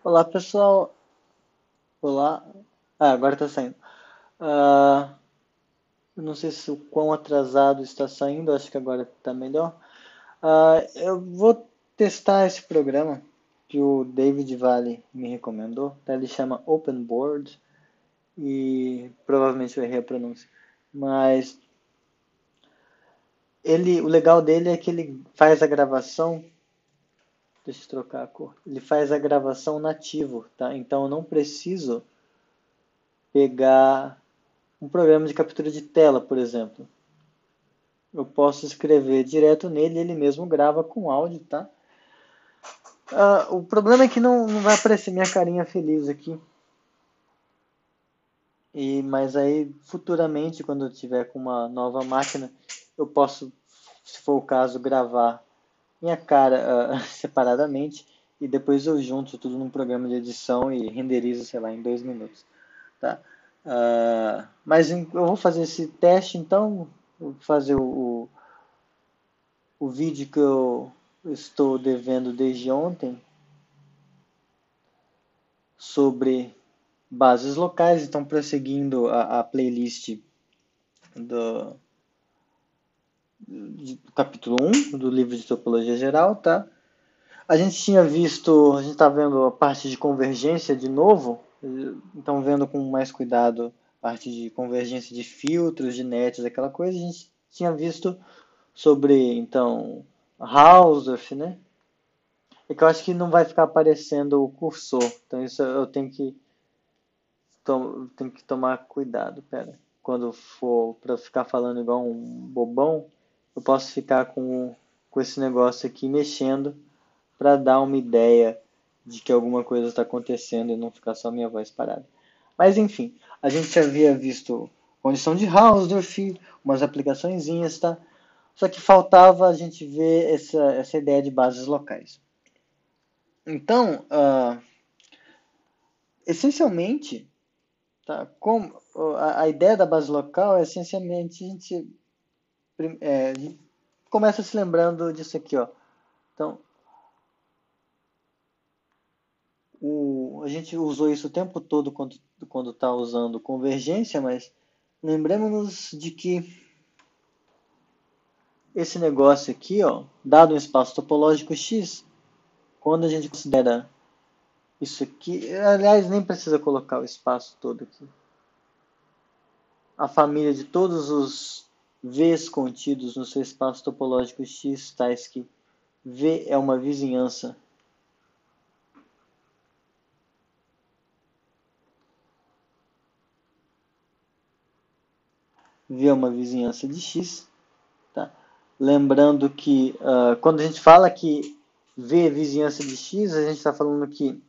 Olá, pessoal. Olá. Agora está saindo. Ah, eu não sei se o quão atrasado está saindo, acho que agora está melhor. Eu vou testar esse programa que o David Vale me recomendou. Tá? Ele chama Open Board e provavelmente eu errei a pronúncia. Mas o legal dele é que ele faz a gravação. Deixa eu trocar a cor. Ele faz a gravação nativo, tá? Então eu não preciso pegar um programa de captura de tela, por exemplo. Eu posso escrever direto nele e ele mesmo grava com áudio, tá? O problema é que não vai aparecer minha carinha feliz aqui. Mas aí, futuramente, quando eu tiver com uma nova máquina, eu posso, se for o caso, gravar minha cara separadamente e depois eu junto tudo num programa de edição e renderizo, sei lá, em 2 minutos, tá? Mas eu vou fazer esse teste, então, vou fazer o vídeo que eu estou devendo desde ontem sobre bases locais, então prosseguindo a playlist do, do capítulo 1 do livro de topologia geral, tá? A gente está vendo a parte de convergência de novo, então vendo com mais cuidado a parte de convergência de filtros, de nets, aquela coisa. A gente tinha visto sobre, então, Hausdorff, né? É que eu acho que não vai ficar aparecendo o cursor, então isso eu tenho que tomar cuidado, pera. Quando for para ficar falando igual um bobão, eu posso ficar com esse negócio aqui mexendo para dar uma ideia de que alguma coisa está acontecendo e não ficar só minha voz parada. Mas enfim, a gente já havia visto condição de Hausdorff, umas aplicaçõezinhas, tá? Só que faltava a gente ver essa ideia de bases locais. Então, essencialmente, tá? Como a ideia da base local é essencialmente a gente começa se lembrando disso aqui, ó. Então, a gente usou isso o tempo todo quando está usando convergência, mas lembremos-nos de que esse negócio aqui, ó, dado um espaço topológico X, quando a gente considera isso aqui, aliás, nem precisa colocar o espaço todo aqui. A família de todos os V's contidos no seu espaço topológico X, tais que V é uma vizinhança V é uma vizinhança de X, tá? Lembrando que quando a gente fala que V é vizinhança de X, a gente está falando que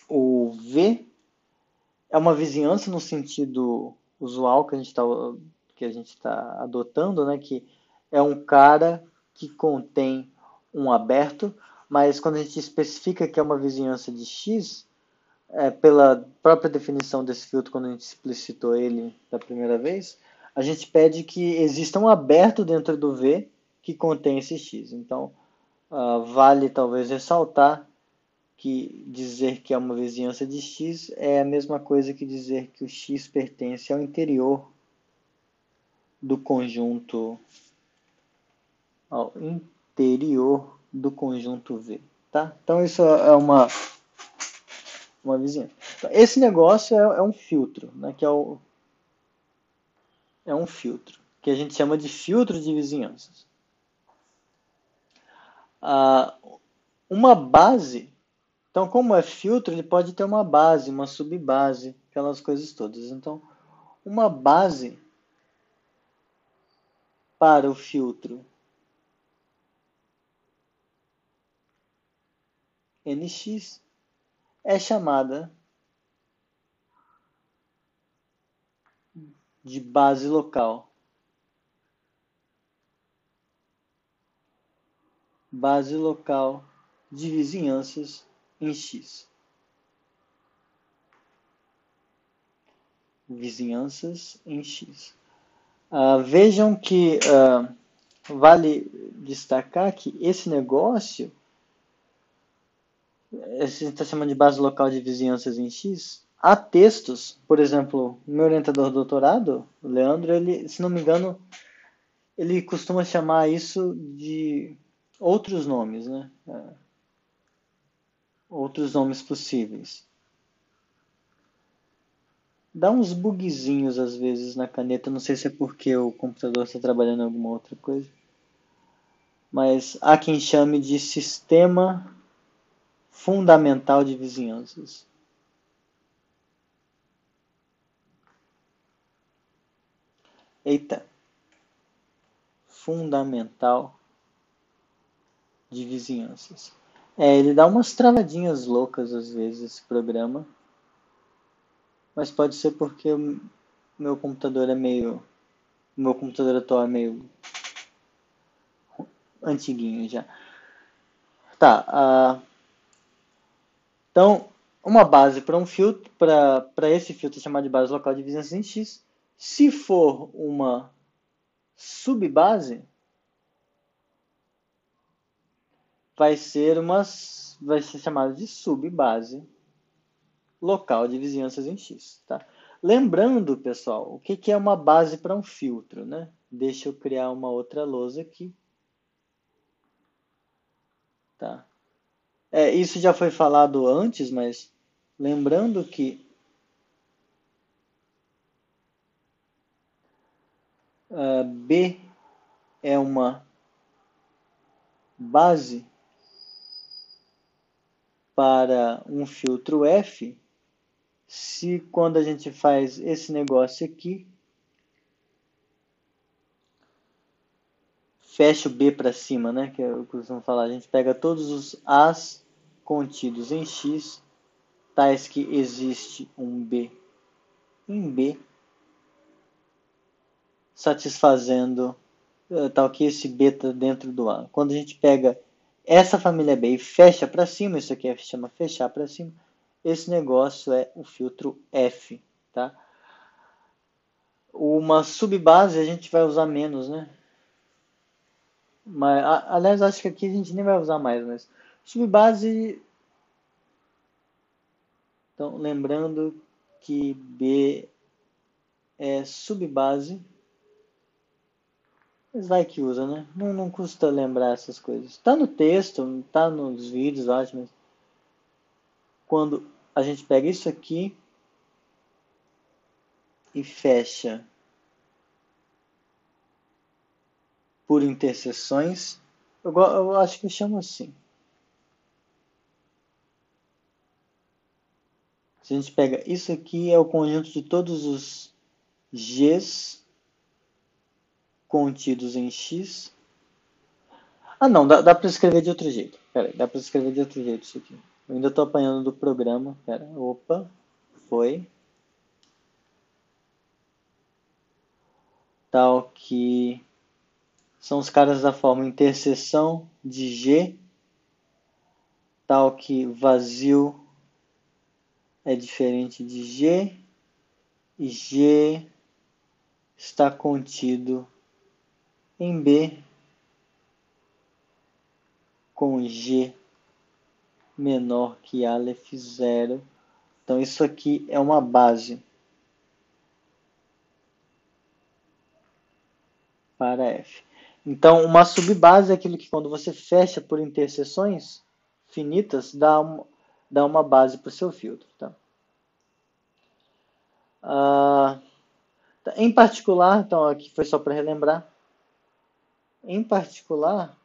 o V é uma vizinhança no sentido usual que a gente está adotando, né? Que é um cara que contém um aberto, mas quando a gente especifica que é uma vizinhança de X, pela própria definição desse filtro, quando a gente explicitou ele da primeira vez, a gente pede que exista um aberto dentro do V que contém esse X. Então, vale talvez ressaltar que dizer que é uma vizinhança de X é a mesma coisa que dizer que o X pertence ao interior do conjunto, ao interior do conjunto V, tá? Então isso é uma vizinhança. Então, esse negócio é um filtro, né? Que é um filtro que a gente chama de filtro de vizinhanças. Ah, uma base, então como é filtro, ele pode ter uma base, uma subbase, aquelas coisas todas. Então, uma base para o filtro NX é chamada de base local. Base local de vizinhanças em X. Vizinhanças em X. Vejam que vale destacar que esse negócio a gente está chamando de base local de vizinhanças em X, há textos, por exemplo, meu orientador de doutorado, o Leandro, ele, se não me engano, ele costuma chamar isso de outros nomes, né? Outros nomes possíveis. Dá uns bugzinhos às vezes na caneta, não sei se é porque o computador está trabalhando em alguma outra coisa, mas há quem chame de sistema fundamental de vizinhanças. Eita, fundamental de vizinhanças. Ele dá umas travadinhas loucas às vezes esse programa, mas pode ser porque o meu computador é meio, o meu computador atual é meio antiguinho já. Tá, então uma base para um filtro, para esse filtro chamado de base local de vizinhança em X, se for uma subbase, vai ser chamada de subbase local de vizinhanças em X, tá? Lembrando, pessoal, o que é uma base para um filtro, né? Deixa eu criar uma outra lousa aqui, tá? Isso já foi falado antes, mas lembrando que B é uma base para um filtro F, se quando a gente faz esse negócio aqui, fecha o B para cima, né? Que eu costumo falar, a gente pega todos os As contidos em X, tais que existe um B em B, satisfazendo tal que esse B está dentro do A. Quando a gente pega essa família B e fecha para cima, isso aqui chama fechar para cima, esse negócio é o filtro F, tá? Uma subbase a gente vai usar menos, né? Mas, aliás, acho que aqui a gente nem vai usar mais, mas subbase. Então, lembrando que B é subbase, mas vai que usa, né? Não custa lembrar essas coisas. Tá no texto, tá nos vídeos, acho, mas quando a gente pega isso aqui e fecha por interseções, eu acho que eu chamo assim. Se a gente pega isso aqui, é o conjunto de todos os Gs contidos em X. Ah, não, dá para escrever de outro jeito. Pera aí, dá para escrever de outro jeito isso aqui. Eu ainda estou apanhando do programa. Pera, opa, foi. Tal que são os caras da forma interseção de G, tal que vazio é diferente de G, e G está contido em B com G menor que Aleph 0. Então isso aqui é uma base para F. Então uma subbase é aquilo que quando você fecha por interseções finitas, dá uma base para o seu filtro. Tá? Em particular, então aqui foi só para relembrar, em particular,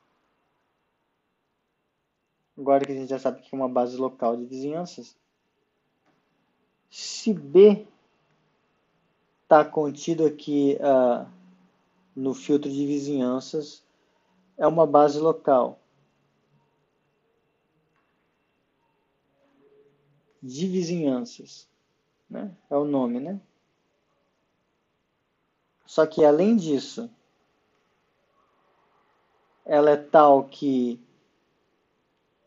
agora que a gente já sabe que é uma base local de vizinhanças, se B está contido aqui no filtro de vizinhanças, é uma base local de vizinhanças, né? É o nome, né? Só que além disso, ela é tal que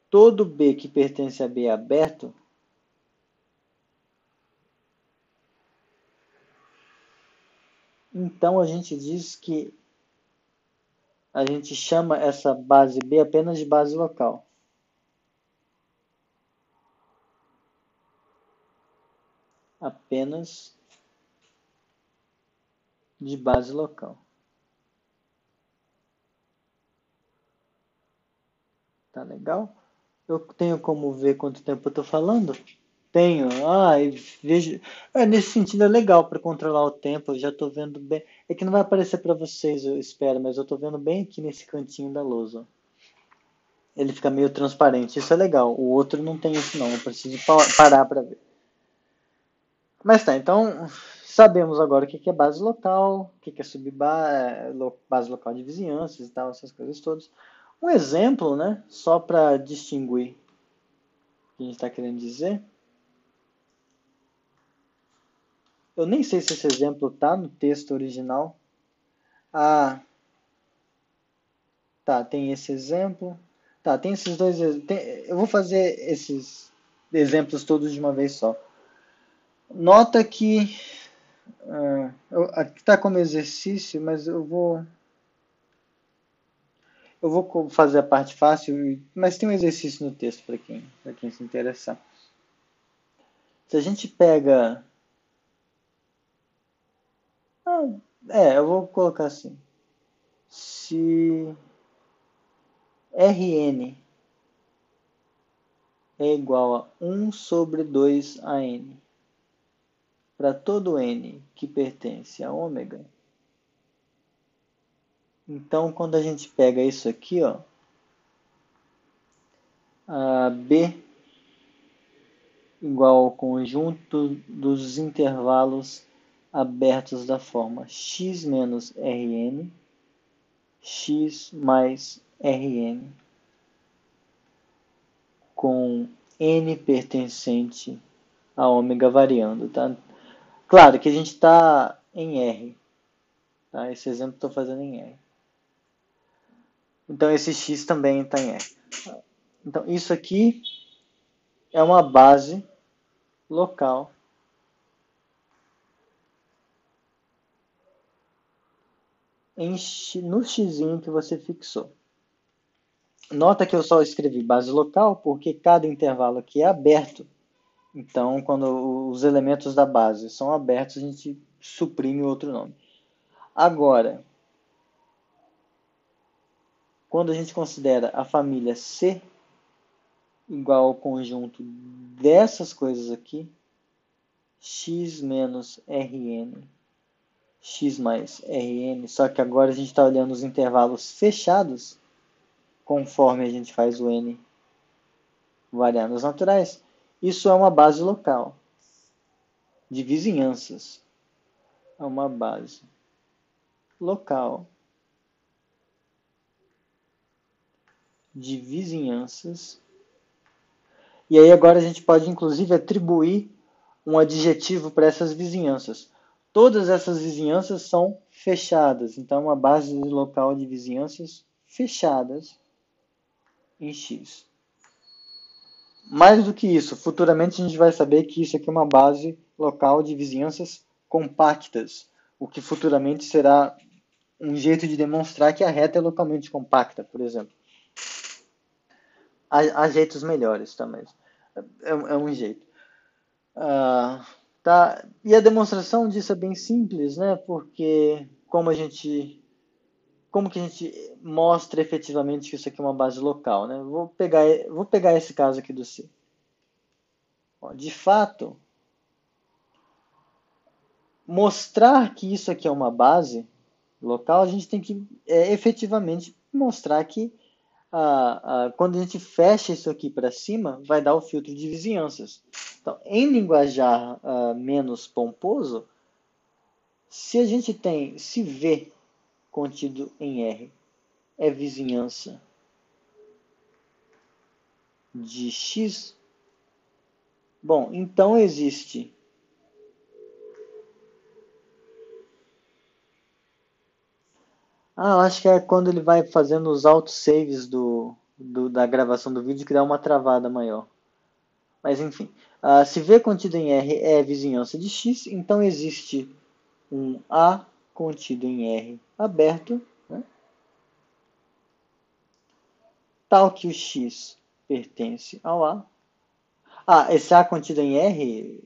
todo B que pertence a B é aberto, então a gente diz que a gente chama essa base B apenas de base local. apenas de base local. Tá legal? Eu tenho como ver quanto tempo eu estou falando? Tenho. E vejo. Nesse sentido é legal para controlar o tempo. Eu já estou vendo bem. É que não vai aparecer para vocês, eu espero, mas eu estou vendo bem aqui nesse cantinho da lousa. Ele fica meio transparente. Isso é legal. O outro não tem isso não. Eu preciso parar para ver. Mas tá, então sabemos agora o que é base local, o que é base local de vizinhanças e tal, essas coisas todas. Um exemplo, né, só para distinguir o que a gente está querendo dizer. Eu nem sei se esse exemplo está no texto original. Tá, tem esse exemplo. Tá, tem esses dois. Eu vou fazer esses exemplos todos de uma vez só. Nota que aqui está como exercício, mas eu vou fazer a parte fácil, mas tem um exercício no texto para quem se interessar. Se a gente pega. Eu vou colocar assim. Se Rn é igual a 1 sobre 2 a n, para todo n que pertence a ômega, então quando a gente pega isso aqui, ó, a B igual ao conjunto dos intervalos abertos da forma x menos Rn, x mais Rn, com n pertencente a ômega variando, tá? Claro que a gente está em R, tá? Esse exemplo estou fazendo em R. Então esse x também está em R. Então isso aqui é uma base local no x que você fixou. Nota que eu só escrevi base local porque cada intervalo aqui é aberto. Então, quando os elementos da base são abertos, a gente suprime outro nome. Agora, quando a gente considera a família C igual ao conjunto dessas coisas aqui, x menos Rn, x mais Rn, só que agora a gente está olhando os intervalos fechados, conforme a gente faz o n variáveis naturais, isso é uma base local de vizinhanças. É uma base local de vizinhanças. E aí agora a gente pode inclusive atribuir um adjetivo para essas vizinhanças. Todas essas vizinhanças são fechadas, então é uma base local de vizinhanças fechadas em X. Mais do que isso, futuramente a gente vai saber que isso aqui é uma base local de vizinhanças compactas, o que futuramente será um jeito de demonstrar que a reta é localmente compacta, por exemplo. Há jeitos melhores também. É um jeito. Tá? E a demonstração disso é bem simples, né? Porque como que a gente mostra efetivamente que isso aqui é uma base local, né? Vou pegar esse caso aqui do C. De fato, mostrar que isso aqui é uma base local, a gente tem que efetivamente mostrar que quando a gente fecha isso aqui para cima, vai dar o filtro de vizinhanças. Então, em linguajar menos pomposo, se a gente tem, se V contido em R é vizinhança de X, bom, então existe acho que é quando ele vai fazendo os autosaves da gravação do vídeo que dá uma travada maior. Mas enfim, se V contido em R é vizinhança de X, então existe um A contido em R aberto, né, tal que o X pertence ao A. Esse A contido em R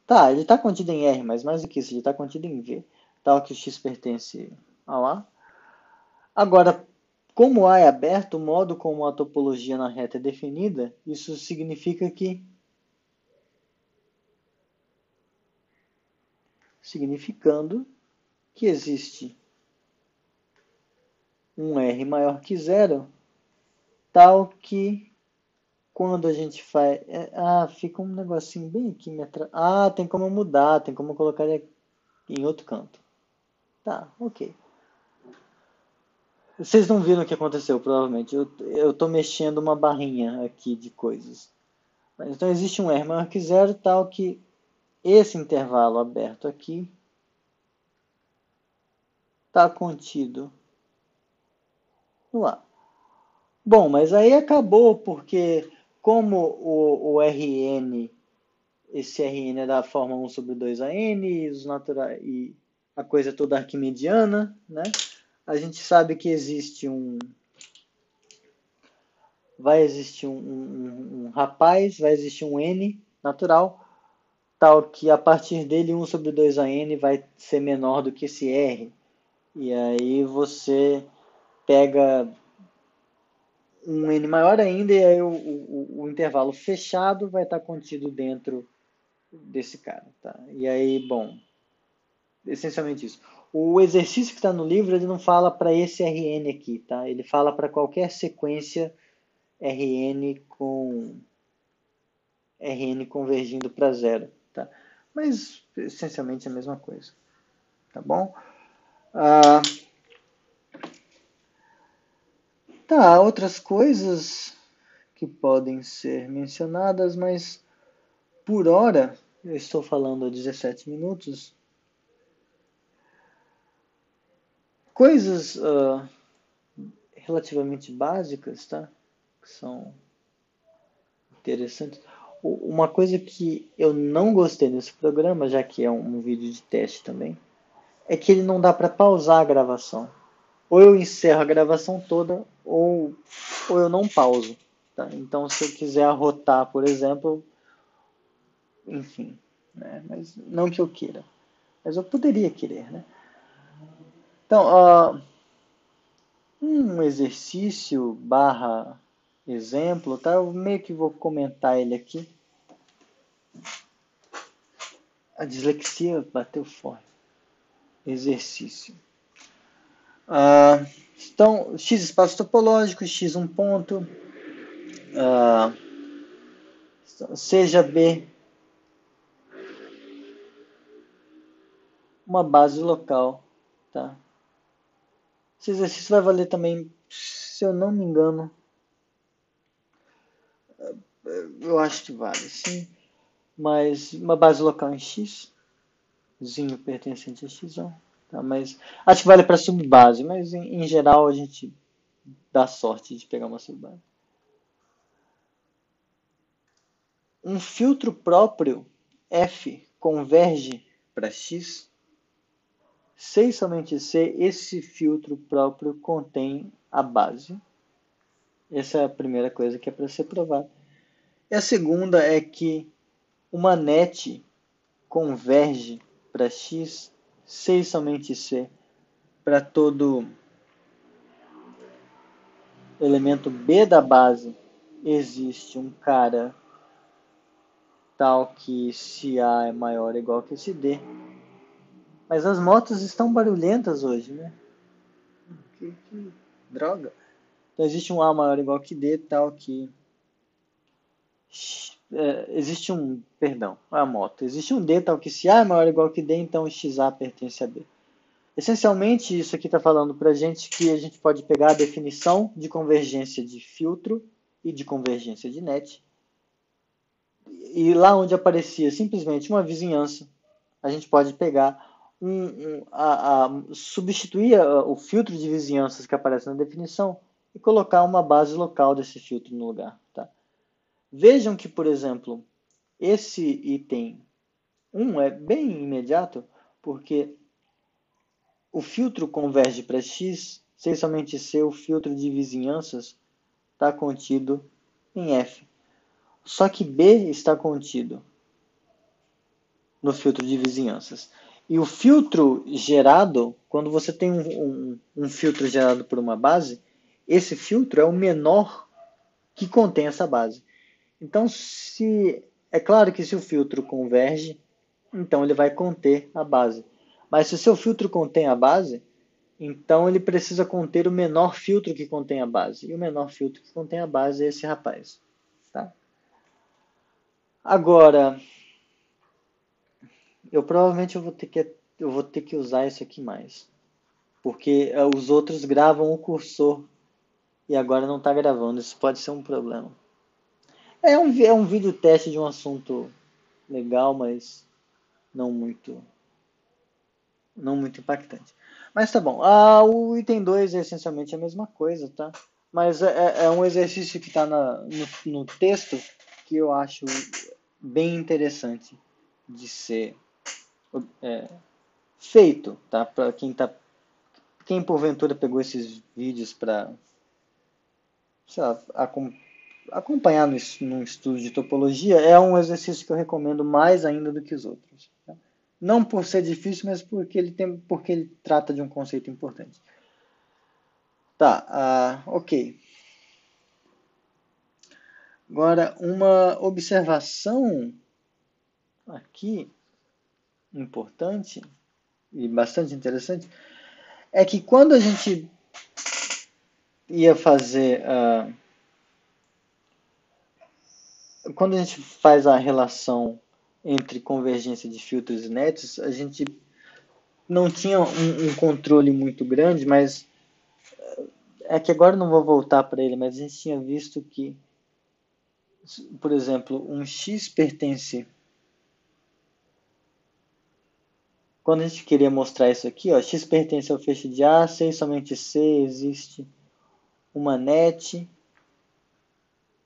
Tá, ele está contido em R, mas mais do que isso, ele está contido em V, tal que o x pertence ao A. Agora, como o A é aberto, o modo como a topologia na reta é definida, isso significa que significando que existe um R maior que zero, tal que quando a gente faz... fica um negocinho bem aqui. Tem como mudar, tem como colocar ele em outro canto. Tá, ok. Vocês não viram o que aconteceu, provavelmente. Eu estou mexendo uma barrinha aqui de coisas. Então existe um R maior que zero, tal que esse intervalo aberto aqui está contido no A. Bom, mas aí acabou, porque como o Rn, esse Rn é da forma 1 sobre 2an, e a coisa é toda arquimediana, né? A gente sabe que vai existir um rapaz, vai existir um n natural, tal que a partir dele 1 sobre 2an vai ser menor do que esse r. E aí você pega um n maior ainda, e aí o intervalo fechado vai estar contido dentro desse cara. Tá? E aí, bom, essencialmente isso. O exercício que está no livro, ele não fala para esse Rn aqui, tá? Ele fala para qualquer sequência Rn convergindo para zero, tá? Mas essencialmente é a mesma coisa, tá bom? Tá, outras coisas que podem ser mencionadas, mas por hora, eu estou falando há 17 minutos, coisas relativamente básicas, tá? Que são interessantes. Uma coisa que eu não gostei nesse programa, já que é um vídeo de teste também, é que ele não dá para pausar a gravação. Ou eu encerro a gravação toda, ou eu não pauso. Tá? Então, se eu quiser arrotar, por exemplo, enfim, né? Mas não que eu queira, mas eu poderia querer, né? Então, um exercício barra exemplo, tá? Eu meio que vou comentar ele aqui. A dislexia bateu forte. Exercício. Então, x espaço topológico, x um ponto, seja B uma base local, tá? Esse exercício vai valer também, se eu não me engano, eu acho que vale, sim, mas uma base local em x, zinho pertencente a x, tá? Mas acho que vale para subbase, mas em geral a gente dá sorte de pegar uma subbase. Um filtro próprio f converge para x, se e somente se esse filtro próprio contém a base. Essa é a primeira coisa que é para ser provada. E a segunda é que uma net converge para x, se e somente se, para todo elemento B da base existe um cara tal que se A é maior ou igual que se D. Mas as motos estão barulhentas hoje, né? Que droga. Então existe um A maior ou igual que D, tal que... existe um... Perdão, a moto. Existe um D tal que se A é maior ou igual que D, então XA pertence a B. Essencialmente, isso aqui está falando para a gente que a gente pode pegar a definição de convergência de filtro e de convergência de net. E lá onde aparecia simplesmente uma vizinhança, a gente pode pegar substituir o filtro de vizinhanças que aparece na definição e colocar uma base local desse filtro no lugar. Tá? Vejam que, por exemplo, esse item 1 é bem imediato, porque o filtro converge para x, se somente se o filtro de vizinhanças está contido em f. Só que B está contido no filtro de vizinhanças. E o filtro gerado, quando você tem um filtro gerado por uma base, esse filtro é o menor que contém essa base. Então, é claro que se o filtro converge, então ele vai conter a base. Mas se o seu filtro contém a base, então ele precisa conter o menor filtro que contém a base. E o menor filtro que contém a base é esse rapaz. Tá? Agora, provavelmente eu vou ter que usar isso aqui mais. Porque os outros gravam o cursor e agora não está gravando. Isso pode ser um problema. É um vídeo teste de um assunto legal, mas não muito impactante. Mas tá bom. O item 2 é essencialmente a mesma coisa, tá? Mas é um exercício que está no texto que eu acho bem interessante de ser feito, tá? Para quem porventura pegou esses vídeos para acompanhar num estudo de topologia, é um exercício que eu recomendo mais ainda do que os outros. Tá? Não por ser difícil, mas porque ele trata de um conceito importante. Tá, ok. Agora, uma observação aqui importante e bastante interessante é que quando a gente ia fazer quando a gente faz a relação entre convergência de filtros e nets, a gente não tinha um controle muito grande, mas é que agora não vou voltar para ele, mas a gente tinha visto que, por exemplo, um x pertence. Quando a gente queria mostrar isso aqui, ó, x pertence ao feixe de A, C e somente C, existe uma net,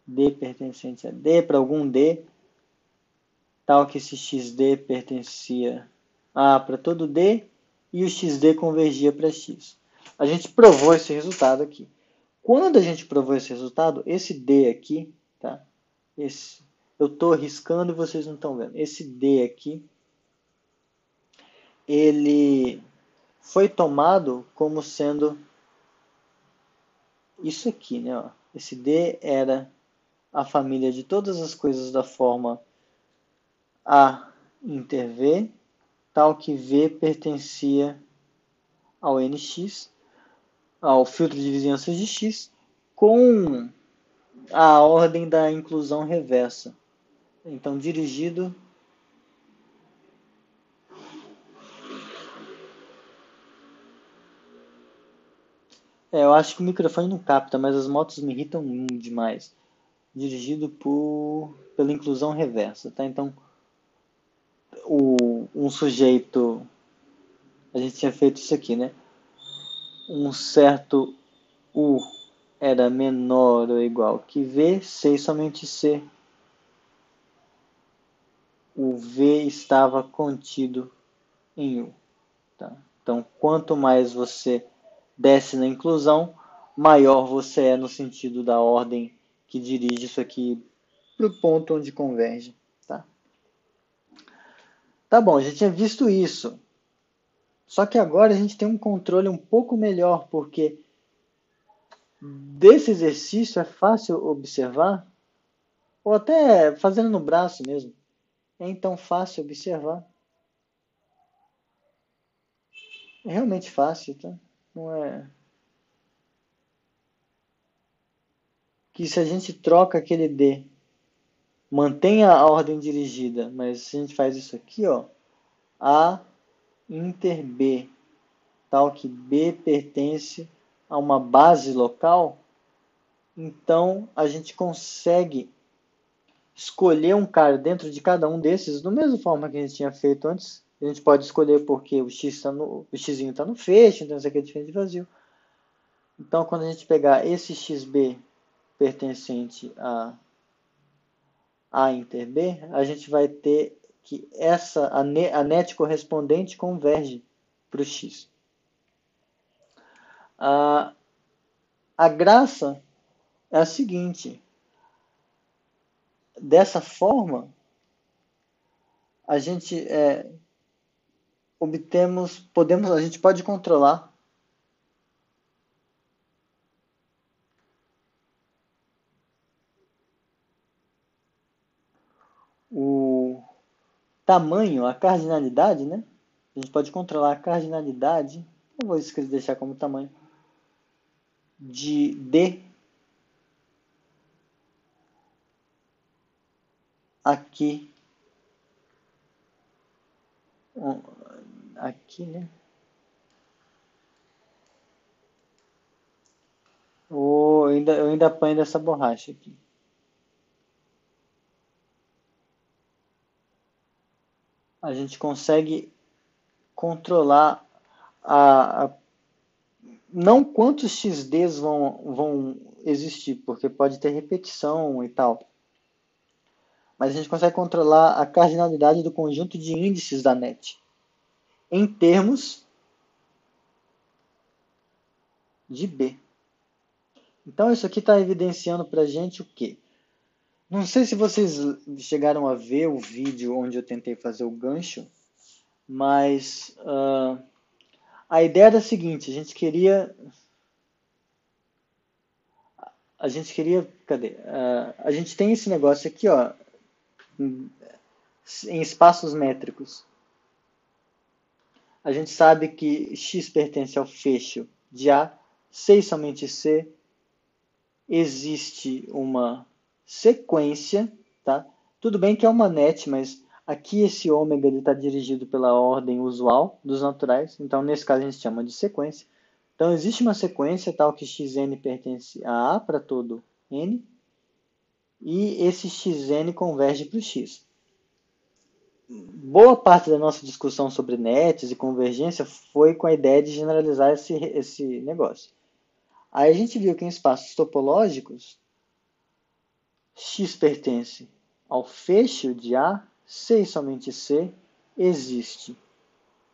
D pertencente a D, para algum D, tal que esse xd pertencia a para todo D, e o xd convergia para x. A gente provou esse resultado aqui. Quando a gente provou esse resultado, esse D aqui, tá? Eu estou riscando e vocês não estão vendo. Esse D aqui, ele foi tomado como sendo isso aqui, né? Ó. Esse D era a família de todas as coisas da forma A inter V, tal que V pertencia ao NX, ao filtro de vizinhanças de X, com a ordem da inclusão reversa. Então, dirigido eu acho que o microfone não capta, mas as motos me irritam demais. Dirigido pela inclusão reversa, tá? Então, um sujeito, a gente tinha feito isso aqui, né? Um certo U era menor ou igual que V, C e somente C. O V estava contido em U. Tá? Então, quanto mais você desce na inclusão, maior você é no sentido da ordem que dirige isso aqui para o ponto onde converge. Tá? Tá bom, a gente tinha visto isso. Só que agora a gente tem um controle um pouco melhor, porque desse exercício é fácil observar, ou até fazendo no braço mesmo, é então fácil observar. É realmente fácil, tá? Não é... Que se a gente troca aquele D, mantém a ordem dirigida, mas se a gente faz isso aqui, ó, A inter B, tal que B pertence a uma base local, então a gente consegue escolher um cara dentro de cada um desses, da mesma forma que a gente tinha feito antes. A gente pode escolher porque o x o xzinho está no feixe, então isso aqui é diferente de vazio. Então, quando a gente pegar esse xb pertencente a inter B, a gente vai ter que a net correspondente converge para o x. A graça é a seguinte: dessa forma, a gente a gente pode controlar o tamanho, a cardinalidade, né? A gente pode controlar a cardinalidade, eu vou deixar como tamanho, de D aqui, aqui, né? Eu ainda apanho dessa borracha aqui. A gente consegue controlar não quantos XDs vão existir, porque pode ter repetição e tal. Mas a gente consegue controlar a cardinalidade do conjunto de índices da net em termos de B. Então isso aqui está evidenciando para a gente o quê? Não sei se vocês chegaram a ver o vídeo onde eu tentei fazer o gancho, mas a ideia era a seguinte: cadê? A gente tem esse negócio aqui, ó, em espaços métricos. A gente sabe que X pertence ao fecho de A, C e somente C. Existe uma sequência, tá? Tudo bem que é uma net, mas aqui esse ômega está dirigido pela ordem usual dos naturais, então nesse caso a gente chama de sequência. Então existe uma sequência tal que xn pertence a A para todo n, e esse xn converge para o x. Boa parte da nossa discussão sobre nets e convergência foi com a ideia de generalizar esse negócio. Aí a gente viu que em espaços topológicos, X pertence ao fecho de A, C e somente C, existe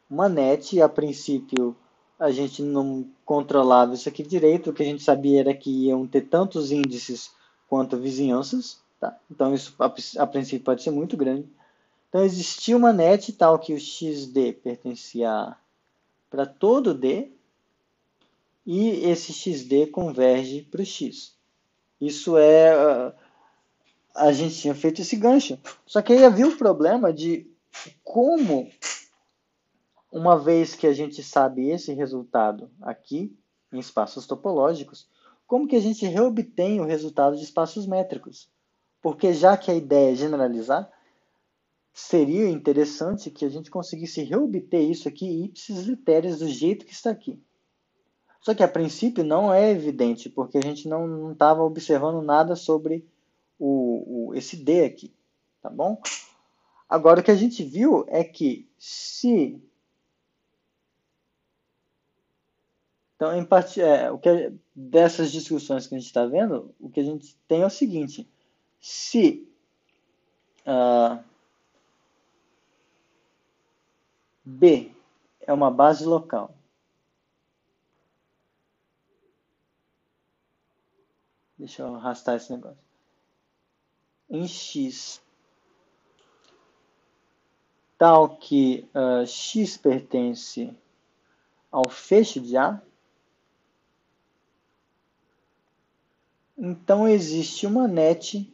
uma net, e a princípio a gente não controlava isso aqui direito, o que a gente sabia era que iam ter tantos índices quanto vizinhanças, tá? Então isso a princípio pode ser muito grande. Então existia uma net tal que o XD pertencia para todo D, e esse XD converge para o X. Isso a gente tinha feito esse gancho. Só que aí havia o problema de como, uma vez que a gente sabe esse resultado aqui, em espaços topológicos, como que a gente reobtém o resultado de espaços métricos? Porque já que a ideia é generalizar, seria interessante que a gente conseguisse reobter isso aqui ipsis literis do jeito que está aqui. Só que a princípio não é evidente, porque a gente não estava observando nada sobre esse D aqui, tá bom? Agora, o que a gente viu é que se... Então, dessas discussões que a gente está vendo, o que a gente tem é o seguinte: se B é uma base local, deixa eu arrastar esse negócio, em X, tal que X pertence ao feixe de A, então existe uma net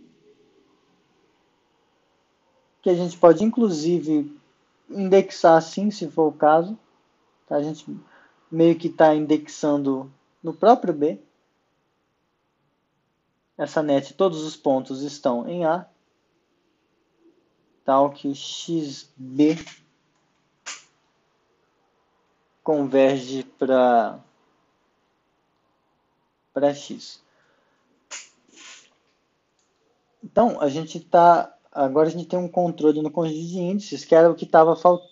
que a gente pode inclusive indexar assim, se for o caso. Tá? A gente meio que está indexando no próprio B. Essa net, todos os pontos estão em A, tal que XB converge para X. Então, agora a gente tem um controle no conjunto de índices, que era o que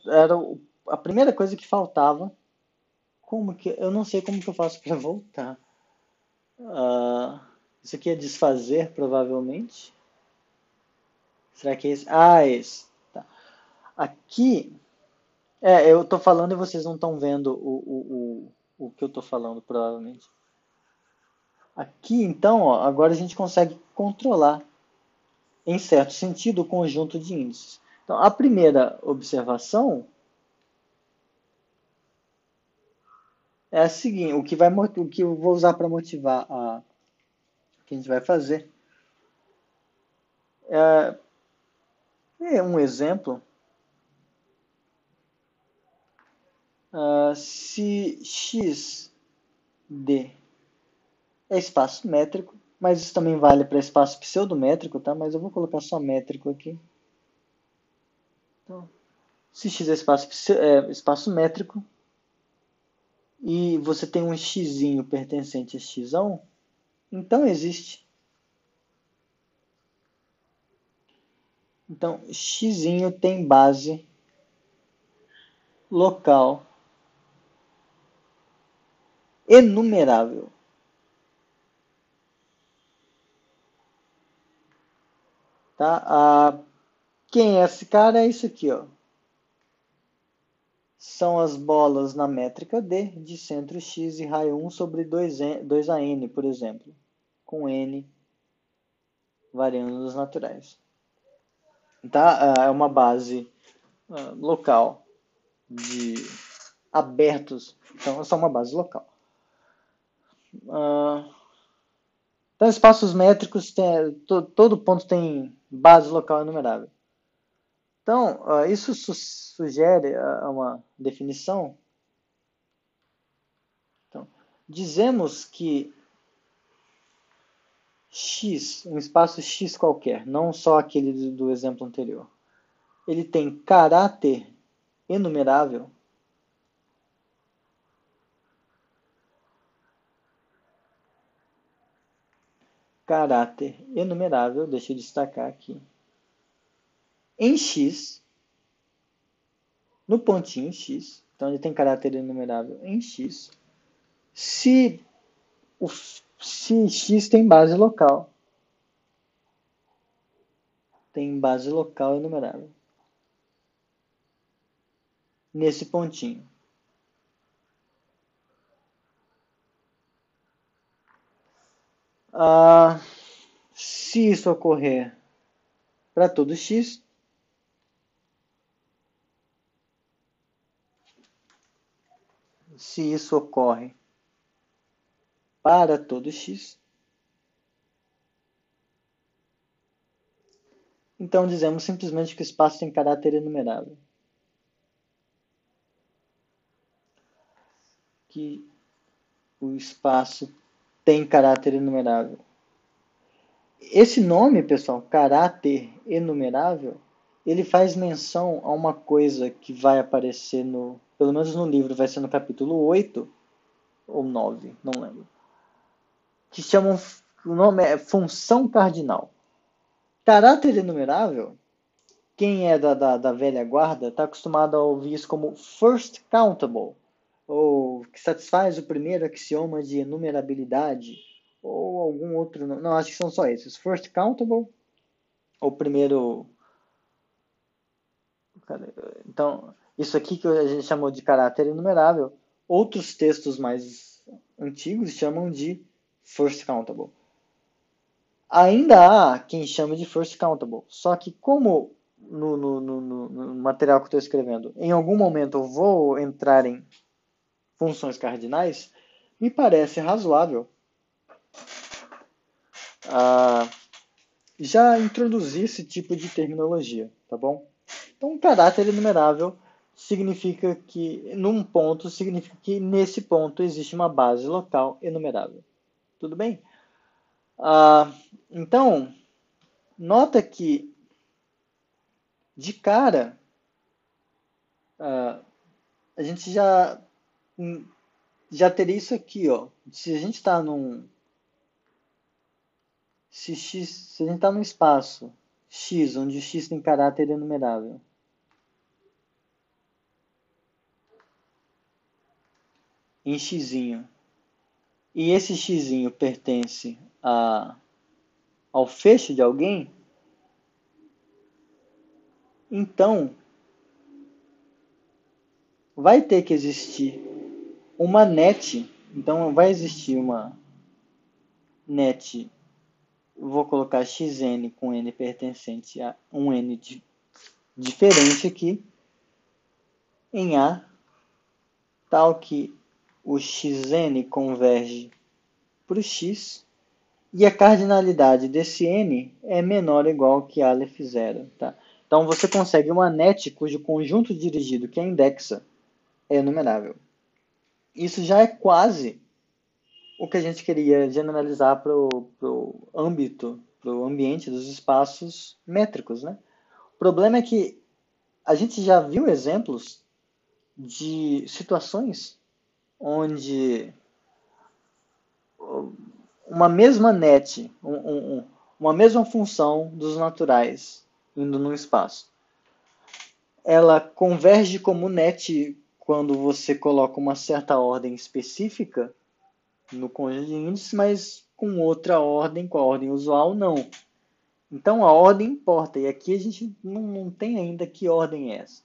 era a primeira coisa que faltava. Eu não sei como que eu faço para voltar. Isso aqui é desfazer, provavelmente. Será que é esse? É esse. Tá. Aqui, eu estou falando e vocês não estão vendo o que eu estou falando, provavelmente. Aqui, então, ó, agora a gente consegue controlar, em certo sentido, o conjunto de índices. Então, a primeira observação é a seguinte, o que eu vou usar para motivar o que a gente vai fazer é um exemplo. Se x d é espaço métrico, mas isso também vale para espaço pseudométrico, tá? Mas eu vou colocar só métrico aqui. Então, se x é espaço métrico e você tem um x pertencente a x1, então existe. Então, x tem base local enumerável. Tá? Quem é esse cara? É isso aqui, ó. São as bolas na métrica D de centro x e raio 1 sobre 2an, por exemplo, com n variando nos naturais. Tá? É uma base local de abertos. Então, é só uma base local. Então, espaços métricos, todo ponto tem base local enumerável. Então, isso sugere uma definição. Então, dizemos que X, um espaço X qualquer, não só aquele do exemplo anterior, ele tem caráter enumerável. Caráter enumerável, deixa eu destacar aqui, em X, no pontinho X, então ele tem caráter enumerável em X, se X tem base local. Tem base local enumerável. Nesse pontinho. Se isso ocorrer para todo X, se isso ocorre para todo X, então dizemos simplesmente que o espaço tem caráter enumerável. Que o espaço tem caráter enumerável. Esse nome, pessoal, caráter enumerável, ele faz menção a uma coisa que vai aparecer pelo menos no livro, vai ser no capítulo 8 ou 9, não lembro. Que chamam, o nome é função cardinal. Caráter enumerável, quem é da velha guarda está acostumado a ouvir isso como first countable, ou que satisfaz o primeiro axioma de enumerabilidade, ou algum outro. Não, acho que são só esses. First countable, ou primeiro. Então, isso aqui que a gente chamou de caráter enumerável, outros textos mais antigos chamam de first countable. Ainda há quem chame de first countable, só que como no material que eu estou escrevendo, em algum momento eu vou entrar em funções cardinais, me parece razoável já introduzir esse tipo de terminologia, tá bom? Então, caráter enumerável significa que, num ponto, significa que nesse ponto existe uma base local enumerável. Tudo bem? Então, nota que, de cara, a gente já teria isso aqui, ó. Se a gente está se a gente está num espaço X, onde o X tem caráter enumerável, em X, e esse X pertence ao fecho de alguém, então vai ter que existir uma net, então vai existir uma net, vou colocar xn com n pertencente a um n diferente aqui em A, tal que o xn converge para o x, e a cardinalidade desse n é menor ou igual que Aleph zero. Tá? Então você consegue uma net cujo conjunto dirigido, que é indexa, é enumerável. Isso já é quase o que a gente queria generalizar para o âmbito, para o ambiente dos espaços métricos. Né? O problema é que a gente já viu exemplos de situações onde uma mesma net, uma mesma função dos naturais indo no espaço, ela converge como net quando você coloca uma certa ordem específica no conjunto de índices, mas com outra ordem, com a ordem usual, não. Então a ordem importa, e aqui a gente não tem ainda que ordem é essa.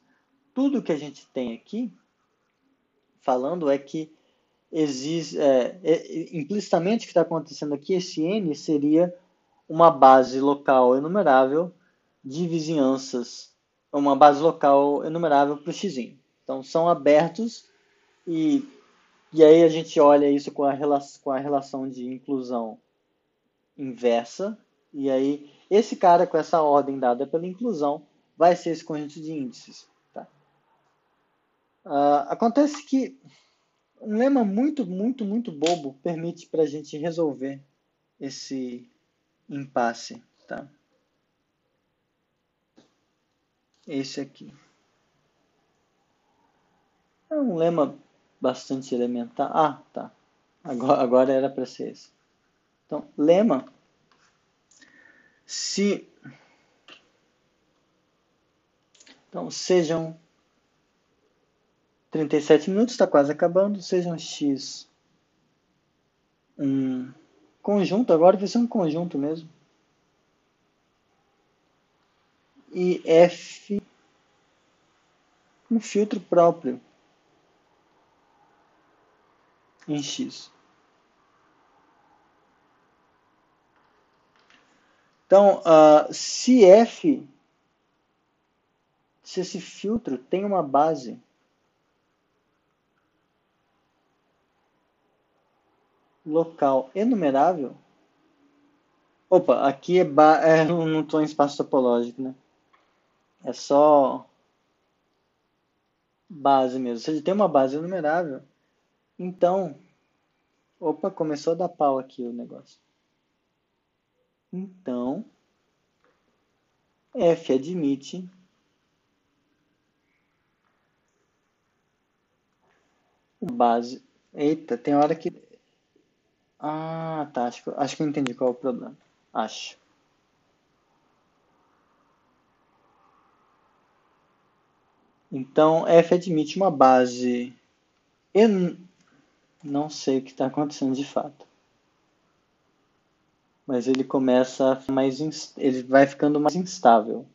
Tudo que a gente tem aqui falando é que existe, implicitamente o que está acontecendo aqui, esse N seria uma base local enumerável de vizinhanças, uma base local enumerável para o x. Então são abertos e, e aí a gente olha isso com a relação de inclusão inversa, e aí esse cara com essa ordem dada pela inclusão vai ser esse conjunto de índices. Tá? Acontece que um lema muito bobo permite para a gente resolver esse impasse. Tá? Esse aqui. É um lema bastante elementar. Ah, tá. Agora era para ser esse. Então, lema, se... Então, sejam 37 minutos, está quase acabando. Sejam x um conjunto, agora vai ser um conjunto mesmo. E f um filtro próprio em x. Então, se esse filtro tem uma base local enumerável, opa, aqui não estou em espaço topológico, né? É só base mesmo. Se ele tem uma base enumerável, então, opa, começou a dar pau aqui o negócio. Então, F admite base. Eita, tem hora que... Ah, tá, acho que eu entendi qual é o problema. Acho. Então, F admite uma base. Eu não sei o que está acontecendo de fato. Mas ele começa a ficar ele vai ficando mais instável.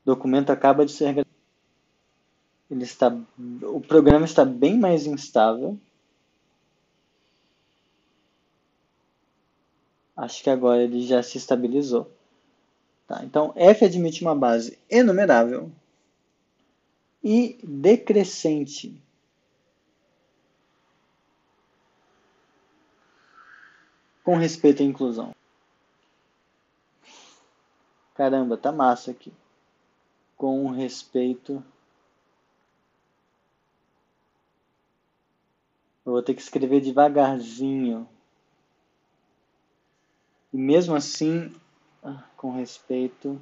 O documento acaba de ser... O programa está bem mais instável. Acho que agora ele já se estabilizou. Tá, então, F admite uma base enumerável e decrescente. Com respeito à inclusão. Caramba, tá massa aqui. Com respeito... Eu vou ter que escrever devagarzinho. E mesmo assim, com respeito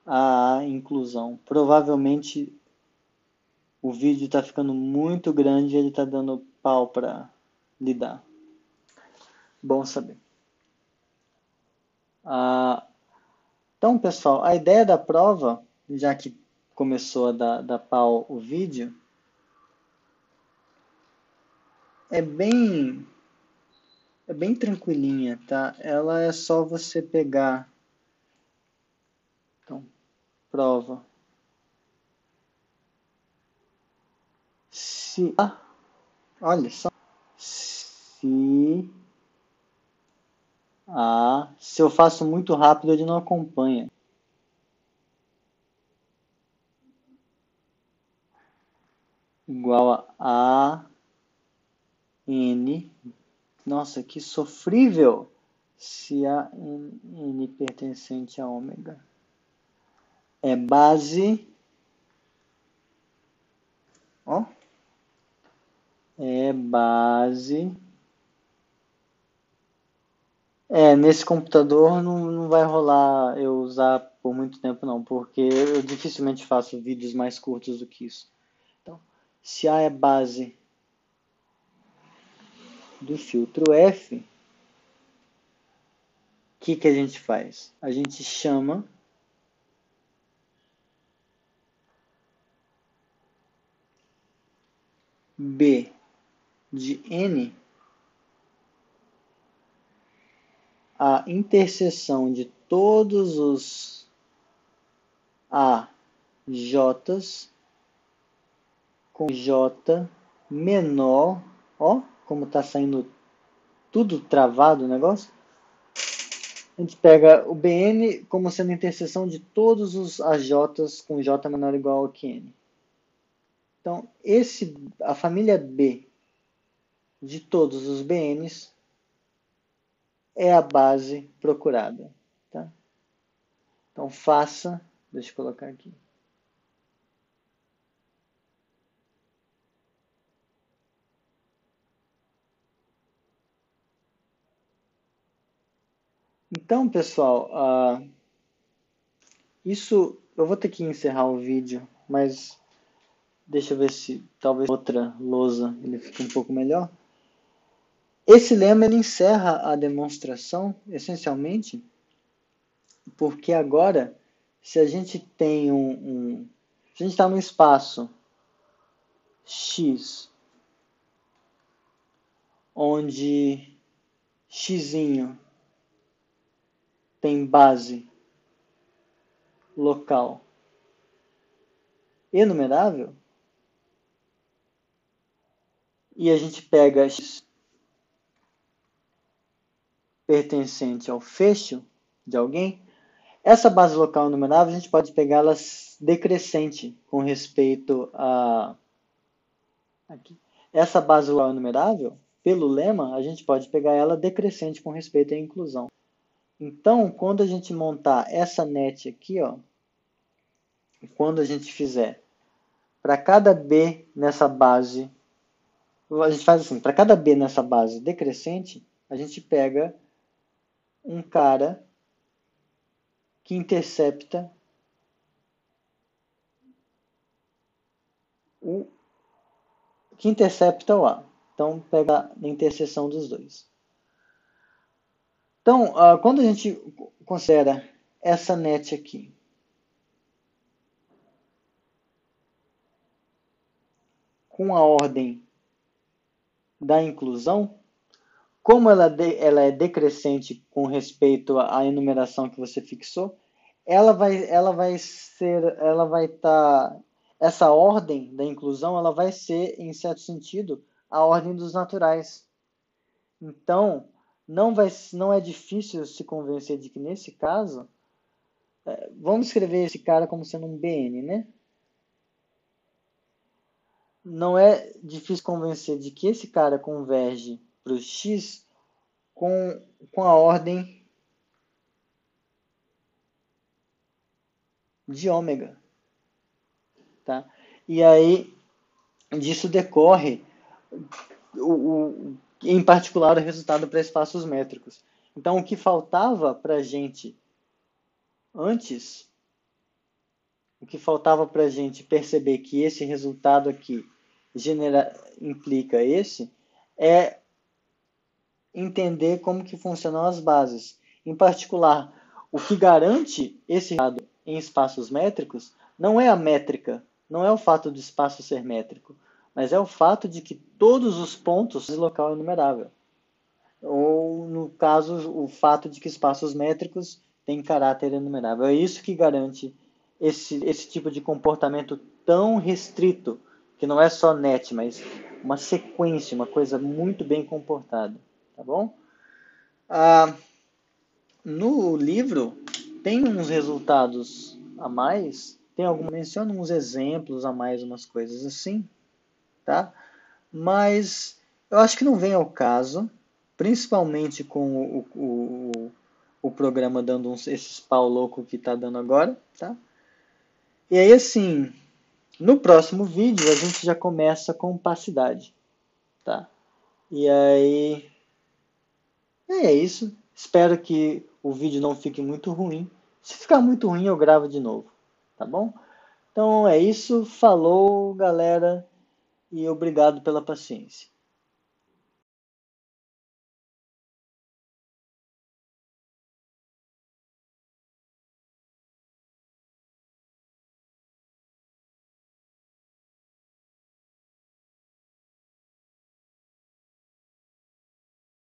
à inclusão. Provavelmente o vídeo está ficando muito grande e ele está dando pau para lidar. Bom saber. Então, pessoal, a ideia da prova, já que começou a dar pau o vídeo, é bem tranquilinha, tá? Ela é só você pegar... Então, prova. Olha só. Se A. Se eu faço muito rápido, ele não acompanha. Igual a N. Nossa, que sofrível! Se a N pertencente a ômega é base. Ó. É base. Nesse computador não vai rolar eu usar por muito tempo não, porque eu dificilmente faço vídeos mais curtos do que isso. Então, se A é base do filtro F, o que a gente faz? A gente chama B de N a interseção de todos os AJs com J menor, ó, como está saindo tudo travado o negócio. A gente pega o Bn como sendo a interseção de todos os AJs com J menor ou igual a Qn. Então, a família B de todos os Bns é a base procurada. Tá? Então, deixa eu colocar aqui. Então, pessoal, isso eu vou ter que encerrar o vídeo, mas deixa eu ver se talvez outra lousa ele fique um pouco melhor. Esse lema ele encerra a demonstração, essencialmente, porque agora, se a gente tem se a gente está no espaço X, onde X tem base local enumerável, e a gente pega X pertencente ao fecho de alguém, essa base local enumerável a gente pode pegá-la decrescente com respeito a aqui. Essa base local enumerável, pelo lema, a gente pode pegar ela decrescente com respeito à inclusão. Então, quando a gente montar essa net aqui, ó, quando a gente fizer para cada B nessa base, a gente faz assim, para cada B nessa base decrescente, a gente pega um cara que intercepta o A. Então, pega a interseção dos dois. Então, quando a gente considera essa net aqui, com a ordem da inclusão, como ela é decrescente com respeito à enumeração que você fixou, essa ordem da inclusão, ela vai ser, em certo sentido, a ordem dos naturais. Então, não é difícil se convencer de que, nesse caso, vamos escrever esse cara como sendo um Bn, né? Não é difícil convencer de que esse cara converge para o X com a ordem de ômega. Tá? E aí, disso decorre, em particular, o resultado para espaços métricos. Então, o que faltava para a gente antes, o que faltava para a gente perceber que esse resultado aqui implica esse, é entender como que funcionam as bases. Em particular, o que garante esse resultado em espaços métricos não é a métrica, não é o fato do espaço ser métrico, mas é o fato de que todos os pontos de local é enumerável. Ou, no caso, o fato de que espaços métricos têm caráter enumerável. É isso que garante esse tipo de comportamento tão restrito, que não é só net, mas uma sequência, uma coisa muito bem comportada. Tá bom? no livro tem uns resultados a mais, menciona uns exemplos a mais, umas coisas assim, tá? Mas eu acho que não vem ao caso, principalmente com o programa dando esses pau louco que tá dando agora, tá? E aí, assim, no próximo vídeo a gente já começa com opacidade, tá? E aí, é isso. Espero que o vídeo não fique muito ruim. Se ficar muito ruim, eu gravo de novo, tá bom? Então é isso. Falou, galera, e obrigado pela paciência.